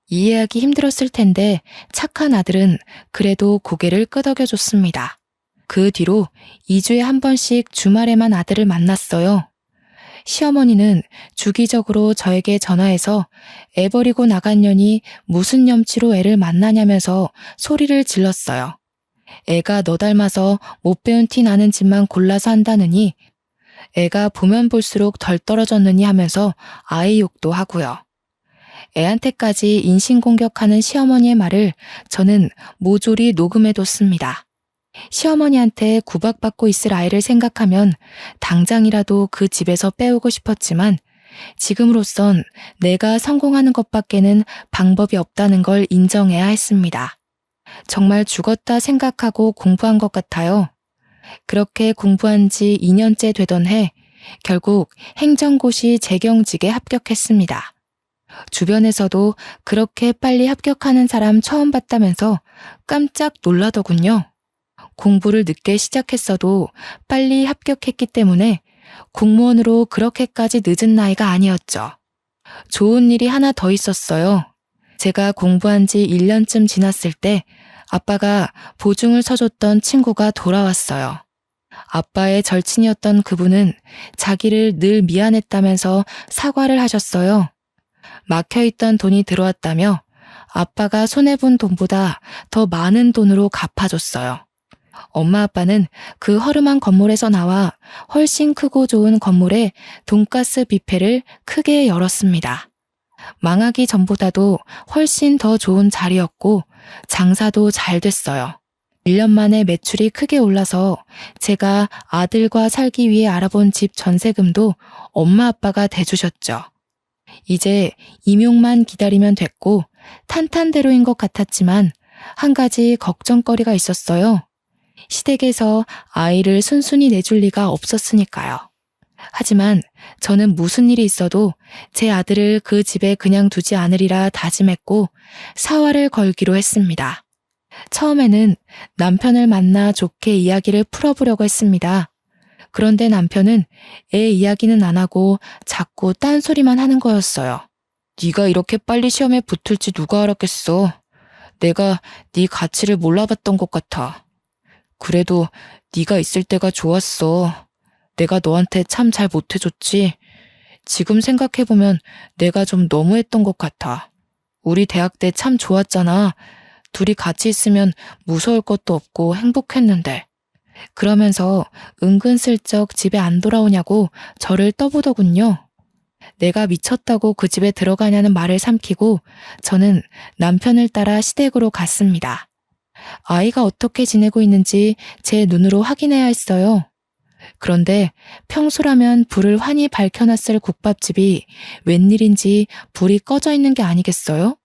이해하기 힘들었을 텐데 착한 아들은 그래도 고개를 끄덕여줬습니다. 그 뒤로 2주에 한 번씩 주말에만 아들을 만났어요. 시어머니는 주기적으로 저에게 전화해서 애 버리고 나간 년이 무슨 염치로 애를 만나냐면서 소리를 질렀어요. 애가 너 닮아서 못 배운 티 나는 집만 골라서 한다느니, 애가 보면 볼수록 덜 떨어졌느니 하면서 아이 욕도 하고요. 애한테까지 인신공격하는 시어머니의 말을 저는 모조리 녹음해뒀습니다. 시어머니한테 구박받고 있을 아이를 생각하면 당장이라도 그 집에서 빼오고 싶었지만 지금으로선 내가 성공하는 것밖에는 방법이 없다는 걸 인정해야 했습니다. 정말 죽었다 생각하고 공부한 것 같아요. 그렇게 공부한 지 2년째 되던 해 결국 행정고시 재경직에 합격했습니다. 주변에서도 그렇게 빨리 합격하는 사람 처음 봤다면서 깜짝 놀라더군요. 공부를 늦게 시작했어도 빨리 합격했기 때문에 공무원으로 그렇게까지 늦은 나이가 아니었죠. 좋은 일이 하나 더 있었어요. 제가 공부한 지 1년쯤 지났을 때 아빠가 보증을 서줬던 친구가 돌아왔어요. 아빠의 절친이었던 그분은 자기를 늘 미안했다면서 사과를 하셨어요. 막혀있던 돈이 들어왔다며 아빠가 손해본 돈보다 더 많은 돈으로 갚아줬어요. 엄마 아빠는 그 허름한 건물에서 나와 훨씬 크고 좋은 건물에 돈가스 뷔페를 크게 열었습니다. 망하기 전보다도 훨씬 더 좋은 자리였고 장사도 잘 됐어요. 1년 만에 매출이 크게 올라서 제가 아들과 살기 위해 알아본 집 전세금도 엄마 아빠가 대주셨죠. 이제 임용만 기다리면 됐고 탄탄대로인 것 같았지만 한 가지 걱정거리가 있었어요. 시댁에서 아이를 순순히 내줄 리가 없었으니까요. 하지만 저는 무슨 일이 있어도 제 아들을 그 집에 그냥 두지 않으리라 다짐했고 사활을 걸기로 했습니다. 처음에는 남편을 만나 좋게 이야기를 풀어보려고 했습니다. 그런데 남편은 애 이야기는 안 하고 자꾸 딴소리만 하는 거였어요. 네가 이렇게 빨리 시험에 붙을지 누가 알았겠어. 내가 네 가치를 몰라봤던 것 같아. 그래도 네가 있을 때가 좋았어. 내가 너한테 참 잘 못해줬지. 지금 생각해보면 내가 좀 너무했던 것 같아. 우리 대학 때 참 좋았잖아. 둘이 같이 있으면 무서울 것도 없고 행복했는데. 그러면서 은근슬쩍 집에 안 돌아오냐고 저를 떠보더군요. 내가 미쳤다고 그 집에 들어가냐는 말을 삼키고 저는 남편을 따라 시댁으로 갔습니다. 아이가 어떻게 지내고 있는지 제 눈으로 확인해야 했어요. 그런데 평소라면 불을 환히 밝혀놨을 국밥집이 웬일인지 불이 꺼져 있는 게 아니겠어요?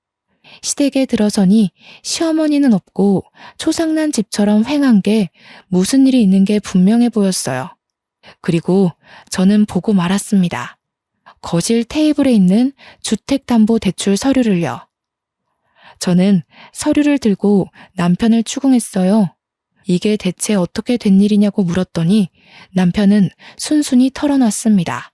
시댁에 들어서니 시어머니는 없고 초상난 집처럼 휑한 게 무슨 일이 있는 게 분명해 보였어요. 그리고 저는 보고 말았습니다. 거실 테이블에 있는 주택담보대출 서류를요. 저는 서류를 들고 남편을 추궁했어요. 이게 대체 어떻게 된 일이냐고 물었더니 남편은 순순히 털어놨습니다.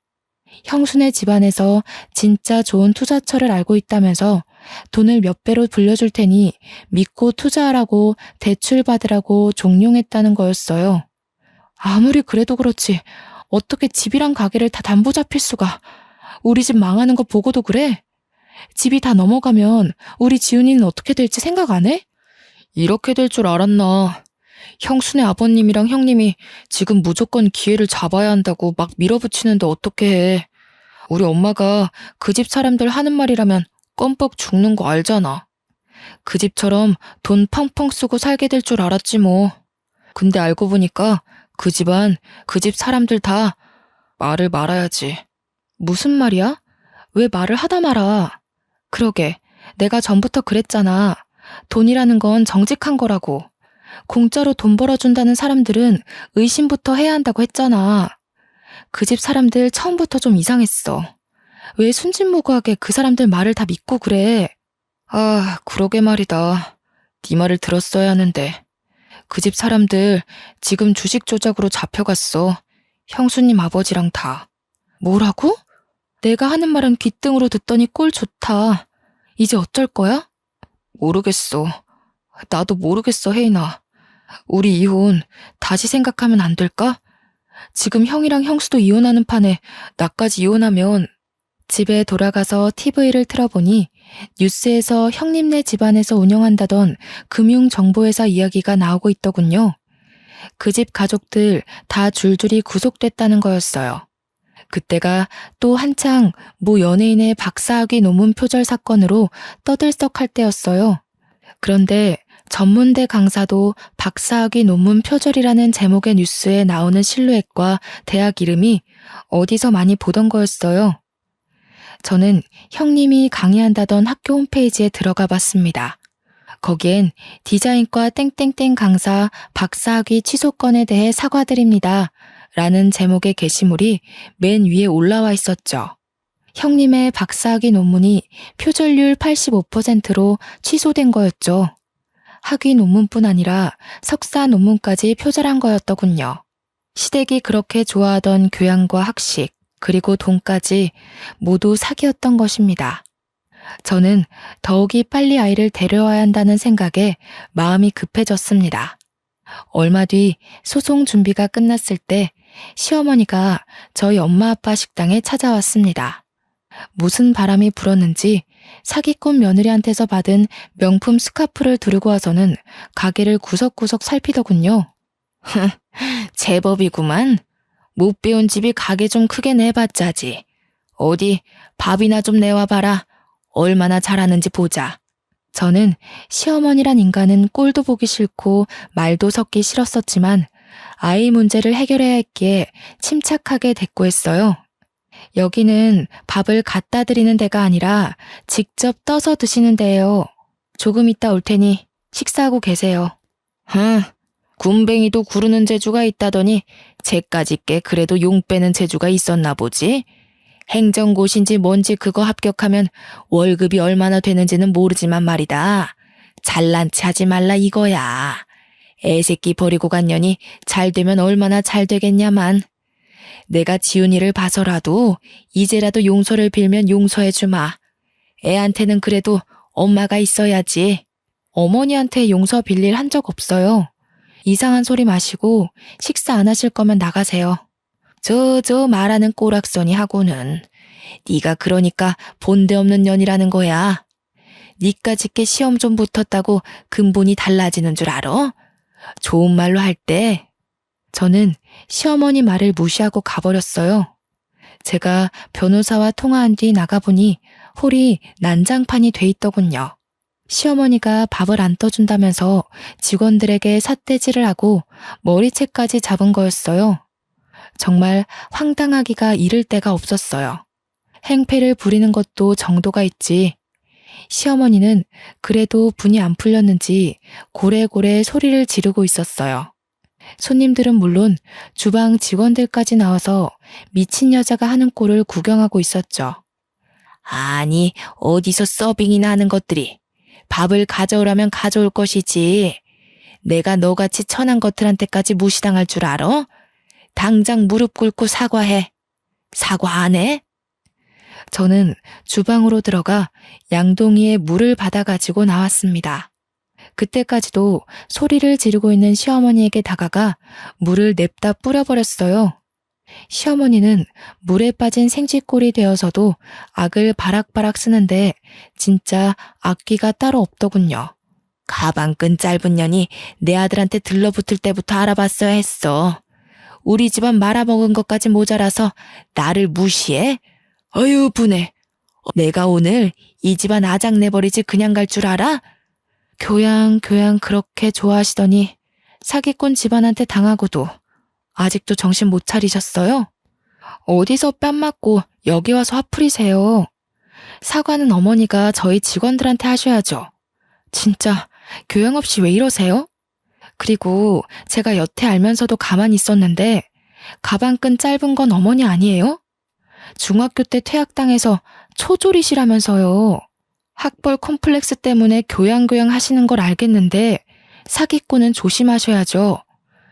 형수네 집안에서 진짜 좋은 투자처를 알고 있다면서 돈을 몇 배로 불려줄 테니 믿고 투자하라고 대출 받으라고 종용했다는 거였어요. 아무리 그래도 그렇지 어떻게 집이랑 가게를 다 담보 잡힐 수가. 우리 집 망하는 거 보고도 그래? 집이 다 넘어가면 우리 지훈이는 어떻게 될지 생각 안 해? 이렇게 될 줄 알았나. 형수네 아버님이랑 형님이 지금 무조건 기회를 잡아야 한다고 막 밀어붙이는데 어떻게 해. 우리 엄마가 그 집 사람들 하는 말이라면 껌뻑 죽는 거 알잖아. 그 집처럼 돈 펑펑 쓰고 살게 될 줄 알았지 뭐. 근데 알고 보니까 그 집안, 그 집 사람들 다 말을 말아야지. 무슨 말이야? 왜 말을 하다 말아? 그러게, 내가 전부터 그랬잖아. 돈이라는 건 정직한 거라고. 공짜로 돈 벌어준다는 사람들은 의심부터 해야 한다고 했잖아. 그 집 사람들 처음부터 좀 이상했어. 왜 순진무구하게 그 사람들 말을 다 믿고 그래? 아, 그러게 말이다. 네 말을 들었어야 하는데. 그 집 사람들 지금 주식 조작으로 잡혀갔어. 형수님 아버지랑 다. 뭐라고? 내가 하는 말은 귓등으로 듣더니 꼴 좋다. 이제 어쩔 거야? 모르겠어. 나도 모르겠어, 혜인아. 우리 이혼 다시 생각하면 안 될까? 지금 형이랑 형수도 이혼하는 판에 나까지 이혼하면. 집에 돌아가서 TV를 틀어보니 뉴스에서 형님네 집안에서 운영한다던 금융정보회사 이야기가 나오고 있더군요. 그 집 가족들 다 줄줄이 구속됐다는 거였어요. 그때가 또 한창 모 연예인의 박사학위 논문 표절 사건으로 떠들썩할 때였어요. 그런데 전문대 강사도 박사학위 논문 표절이라는 제목의 뉴스에 나오는 실루엣과 대학 이름이 어디서 많이 보던 거였어요. 저는 형님이 강의한다던 학교 홈페이지에 들어가 봤습니다. 거기엔 디자인과 땡땡땡 강사 박사학위 취소 건에 대해 사과드립니다. 라는 제목의 게시물이 맨 위에 올라와 있었죠. 형님의 박사학위 논문이 표절률 85%로 취소된 거였죠. 학위 논문뿐 아니라 석사 논문까지 표절한 거였더군요. 시댁이 그렇게 좋아하던 교양과 학식, 그리고 돈까지 모두 사기였던 것입니다. 저는 더욱이 빨리 아이를 데려와야 한다는 생각에 마음이 급해졌습니다. 얼마 뒤 소송 준비가 끝났을 때 시어머니가 저희 엄마 아빠 식당에 찾아왔습니다. 무슨 바람이 불었는지 사기꾼 며느리한테서 받은 명품 스카프를 두르고 와서는 가게를 구석구석 살피더군요. 제법이구만. 못 배운 집이 가게 좀 크게 내봤자지. 어디 밥이나 좀 내와봐라. 얼마나 잘하는지 보자. 저는 시어머니란 인간은 꼴도 보기 싫고 말도 섞기 싫었었지만 아이 문제를 해결해야 했기에 침착하게 대꾸했어요. 여기는 밥을 갖다 드리는 데가 아니라 직접 떠서 드시는 데예요. 조금 있다 올 테니 식사하고 계세요. 군뱅이도 구르는 재주가 있다더니 쟤까지 꽤 그래도 용 빼는 재주가 있었나 보지? 행정고시인지 뭔지 그거 합격하면 월급이 얼마나 되는지는 모르지만 말이다. 잘난 체 하지 말라 이거야. 애새끼 버리고 간 년이 잘 되면 얼마나 잘 되겠냐만. 내가 지훈이를 봐서라도 이제라도 용서를 빌면 용서해주마. 애한테는 그래도 엄마가 있어야지. 어머니한테 용서 빌릴 한 적 없어요. 이상한 소리 마시고 식사 안 하실 거면 나가세요. 저 말하는 꼬락서니 하고는 네가 그러니까 본데 없는 년이라는 거야. 니까짓게 시험 좀 붙었다고 근본이 달라지는 줄 알아? 좋은 말로 할 때 저는 시어머니 말을 무시하고 가버렸어요. 제가 변호사와 통화한 뒤 나가보니 홀이 난장판이 돼 있더군요. 시어머니가 밥을 안 떠준다면서 직원들에게 삿대질을 하고 머리채까지 잡은 거였어요. 정말 황당하기가 이를 데가 없었어요. 행패를 부리는 것도 정도가 있지. 시어머니는 그래도 분이 안 풀렸는지 고래고래 소리를 지르고 있었어요. 손님들은 물론 주방 직원들까지 나와서 미친 여자가 하는 꼴을 구경하고 있었죠. 아니, 어디서 서빙이나 하는 것들이. 밥을 가져오라면 가져올 것이지. 내가 너같이 천한 것들한테까지 무시당할 줄 알아? 당장 무릎 꿇고 사과해. 사과 안 해? 저는 주방으로 들어가 양동이에 물을 받아가지고 나왔습니다. 그때까지도 소리를 지르고 있는 시어머니에게 다가가 물을 냅다 뿌려버렸어요. 시어머니는 물에 빠진 생쥐꼴이 되어서도 악을 바락바락 쓰는데 진짜 악기가 따로 없더군요. 가방끈 짧은 년이 내 아들한테 들러붙을 때부터 알아봤어야 했어. 우리 집안 말아먹은 것까지 모자라서 나를 무시해? 어휴 분해. 내가 오늘 이 집안 아작내버리지 그냥 갈 줄 알아? 교양 그렇게 좋아하시더니 사기꾼 집안한테 당하고도 아직도 정신 못 차리셨어요? 어디서 뺨 맞고 여기 와서 화풀이세요. 사과는 어머니가 저희 직원들한테 하셔야죠. 진짜 교양 없이 왜 이러세요? 그리고 제가 여태 알면서도 가만히 있었는데 가방끈 짧은 건 어머니 아니에요? 중학교 때 퇴학당해서 초졸이시라면서요. 학벌 콤플렉스 때문에 교양 하시는 걸 알겠는데 사기꾼은 조심하셔야죠.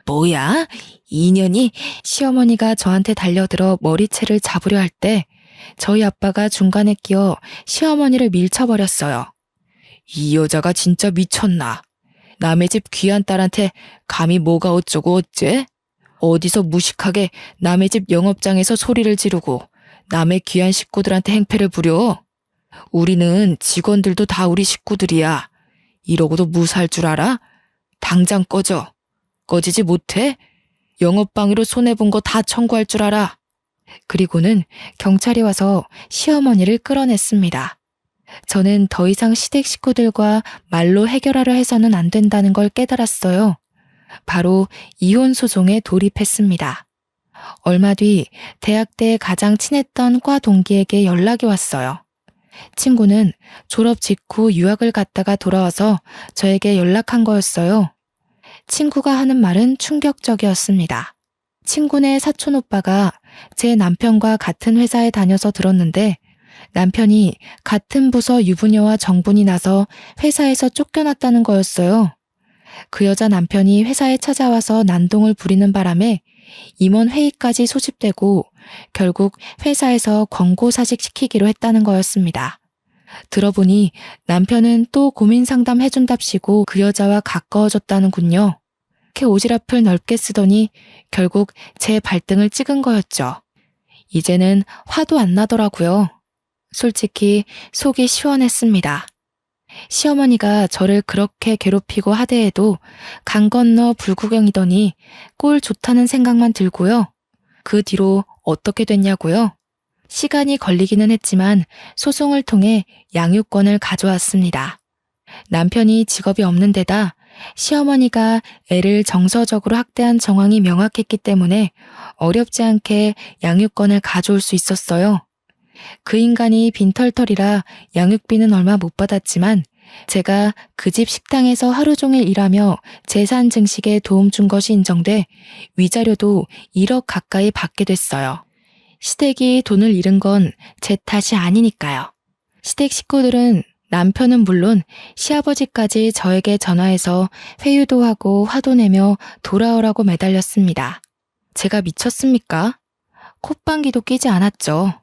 뭐야? 인연이 시어머니가 저한테 달려들어 머리채를 잡으려 할 때 저희 아빠가 중간에 끼어 시어머니를 밀쳐버렸어요. 이 여자가 진짜 미쳤나? 남의 집 귀한 딸한테 감히 뭐가 어쩌고 어째? 어디서 무식하게 남의 집 영업장에서 소리를 지르고 남의 귀한 식구들한테 행패를 부려? 우리는 직원들도 다 우리 식구들이야. 이러고도 무사할 줄 알아? 당장 꺼져. 꺼지지 못해? 영업방해로 손해본 거 다 청구할 줄 알아. 그리고는 경찰이 와서 시어머니를 끌어냈습니다. 저는 더 이상 시댁 식구들과 말로 해결하려 해서는 안 된다는 걸 깨달았어요. 바로 이혼 소송에 돌입했습니다. 얼마 뒤 대학 때 가장 친했던 과 동기에게 연락이 왔어요. 친구는 졸업 직후 유학을 갔다가 돌아와서 저에게 연락한 거였어요. 친구가 하는 말은 충격적이었습니다. 친구네 사촌 오빠가 제 남편과 같은 회사에 다녀서 들었는데 남편이 같은 부서 유부녀와 정분이 나서 회사에서 쫓겨났다는 거였어요. 그 여자 남편이 회사에 찾아와서 난동을 부리는 바람에 임원 회의까지 소집되고 결국 회사에서 권고사직 시키기로 했다는 거였습니다. 들어보니 남편은 또 고민 상담 해준답시고 그 여자와 가까워졌다는군요. 이렇게 오지랖을 넓게 쓰더니 결국 제 발등을 찍은 거였죠. 이제는 화도 안 나더라고요. 솔직히 속이 시원했습니다. 시어머니가 저를 그렇게 괴롭히고 하대해도 강 건너 불구경이더니 꼴 좋다는 생각만 들고요. 그 뒤로 어떻게 됐냐고요? 시간이 걸리기는 했지만 소송을 통해 양육권을 가져왔습니다. 남편이 직업이 없는 데다 시어머니가 애를 정서적으로 학대한 정황이 명확했기 때문에 어렵지 않게 양육권을 가져올 수 있었어요. 그 인간이 빈털털이라 양육비는 얼마 못 받았지만 제가 그 집 식당에서 하루 종일 일하며 재산 증식에 도움 준 것이 인정돼 위자료도 1억 가까이 받게 됐어요. 시댁이 돈을 잃은 건 제 탓이 아니니까요. 시댁 식구들은 남편은 물론 시아버지까지 저에게 전화해서 회유도 하고 화도 내며 돌아오라고 매달렸습니다. 제가 미쳤습니까? 콧방귀도 끼지 않았죠.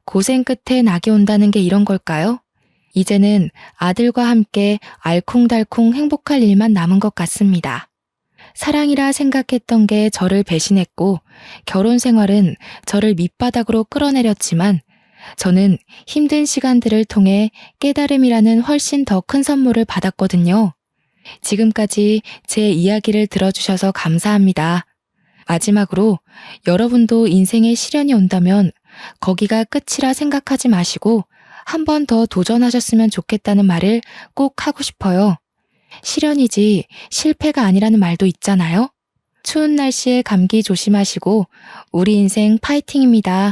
고생 끝에 낙이 온다는 게 이런 걸까요? 이제는 아들과 함께 알콩달콩 행복할 일만 남은 것 같습니다. 사랑이라 생각했던 게 저를 배신했고 결혼 생활은 저를 밑바닥으로 끌어내렸지만 저는 힘든 시간들을 통해 깨달음이라는 훨씬 더 큰 선물을 받았거든요. 지금까지 제 이야기를 들어주셔서 감사합니다. 마지막으로 여러분도 인생에 시련이 온다면 거기가 끝이라 생각하지 마시고 한 번 더 도전하셨으면 좋겠다는 말을 꼭 하고 싶어요. 시련이지 실패가 아니라는 말도 있잖아요. 추운 날씨에 감기 조심하시고 우리 인생 파이팅입니다.